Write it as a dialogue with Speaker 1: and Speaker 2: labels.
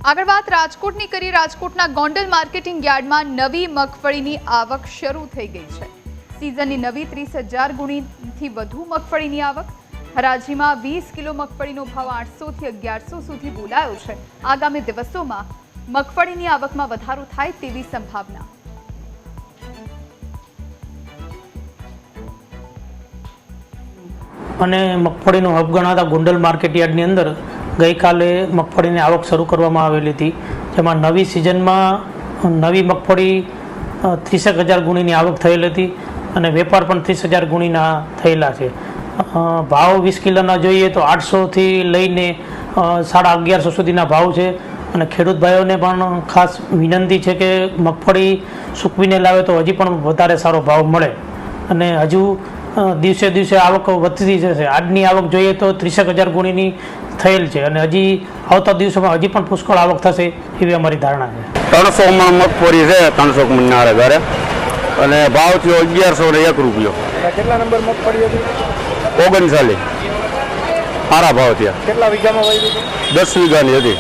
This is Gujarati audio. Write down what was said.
Speaker 1: આગળ વાત રાજકોટની કરીએ। રાજકોટના ગોંડલ માર્કેટિંગ યાર્ડમાં નવી મગફળીની આવક શરૂ થઈ ગઈ છે। સિઝનની નવી 30,000 ગુણીથી વધુ મગફળીની આવક। હરાજીમાં 20 કિલો મગફળીનો ભાવ 800 થી 1100 સુધી બોલાયો છે। આગામી દિવસોમાં મગફળીની આવકમાં વધારો થાય તેવી સંભાવના।
Speaker 2: અને મગફળીનો હબ ગણાતા ગોંડલ માર્કેટ યાર્ડની અંદર ગઈકાલે મગફળીની આવક શરૂ કરવામાં આવેલી હતી, જેમાં નવી સિઝનમાં નવી મગફળી 30,000 ગુણીની આવક થયેલ હતી અને વેપાર પણ 30,000 ગુણીના થયેલા છે। ભાવ 20 કિલોના જોઈએ તો 800થી લઈને 1150 સુધીના ભાવ છે અને ખેડૂત ભાઈઓને પણ ખાસ વિનંતી છે કે મગફળી સૂકવીને લાવે તો હજી પણ વધારે સારો ભાવ મળે અને હજુ દિવસે દિવસે આવક વધતી જશે। આજની આવક જોઈએ તો 30,000 ગુણીની થયેલ છે અને હજી આવતા દિવસોમાં હજી પણ પુષ્કળ આવક થશે એવી અમારી ધારણા છે।
Speaker 3: 300 મણ મગફળી છે, 300 મણના ઘરે અને ભાવ થયો 1101 રૂપિયો।
Speaker 4: કેટલા નંબર મગફળી હતી?
Speaker 3: 39 સારા ભાવ થયા।
Speaker 4: કેટલા વીઘામાં વાવી?
Speaker 3: 10 વીઘાની હતી।